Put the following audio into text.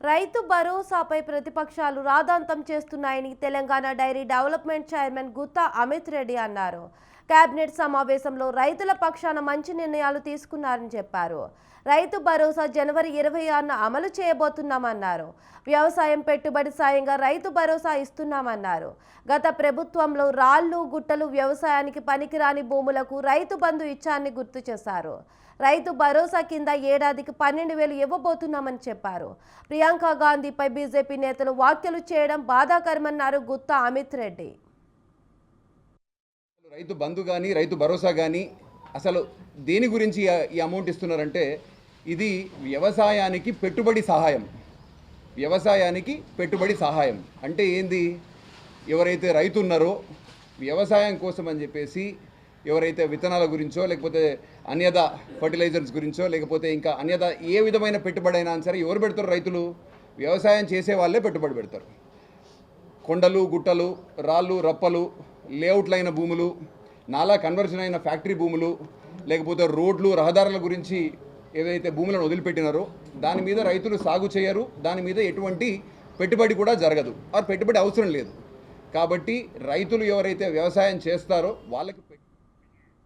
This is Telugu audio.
రైతు భరోసాపై ప్రతిపక్షాలు రాద్ధాంతం చేస్తున్నాయని Telangana dairy development chairman Gutta Amit Reddy అన్నారు. కేబినెట్ సమావేశంలో రైతుల పక్షాన మంచి నిర్ణయాలు తీసుకున్నారని చెప్పారు. రైతు భరోసా జనవరి 26న అమలు చేయబోతున్నామన్నారు. వ్యవసాయం పెట్టుబడి సాయంగా రైతు భరోసా ఇస్తున్నామన్నారు. గత ప్రభుత్వంలో రాళ్లు గుట్టలు వ్యవసాయానికి పనికిరాని భూములకు రైతు బంధు ఇచ్చారని గుర్తు చేశారు. రైతు భరోసా కింద ఏడాదికి 12,000 ఇవ్వబోతున్నామని చెప్పారు. ప్రియాంక గాంధీపై బీజేపీ నేతలు వ్యాఖ్యలు చేయడం బాధాకరమన్నారు గుత్తా అమిత్ రెడ్డి. రైతు బంధు కానీ రైతు భరోసా కానీ అసలు దేని గురించి ఈ అమౌంట్ ఇస్తున్నారంటే ఇది వ్యవసాయానికి పెట్టుబడి సహాయం. వ్యవసాయానికి పెట్టుబడి సహాయం అంటే ఏంది? ఎవరైతే రైతు ఉన్నారో వ్యవసాయం కోసం అని చెప్పేసి ఎవరైతే విత్తనాల గురించో లేకపోతే అన్యదా ఫర్టిలైజర్స్ గురించో లేకపోతే ఇంకా అన్యదా ఏ విధమైన పెట్టుబడి అయినా సరే ఎవరు పెడతారు? రైతులు. వ్యవసాయం చేసే వాళ్ళే పెట్టుబడి పెడతారు. కొండలు గుట్టలు రాళ్ళు రప్పలు లేఅవుట్లైన భూములు నాలా కన్వర్షన్ అయిన ఫ్యాక్టరీ భూములు లేకపోతే రోడ్లు రహదారుల గురించి ఏదైతే భూములను వదిలిపెట్టినారో దాని మీద రైతులు సాగు చేయరు. దాని మీద ఎటువంటి పెట్టుబడి కూడా జరగదు. ఆ పెట్టుబడి అవసరం లేదు. కాబట్టి రైతులు ఎవరైతే వ్యవసాయం చేస్తారో వాళ్ళకి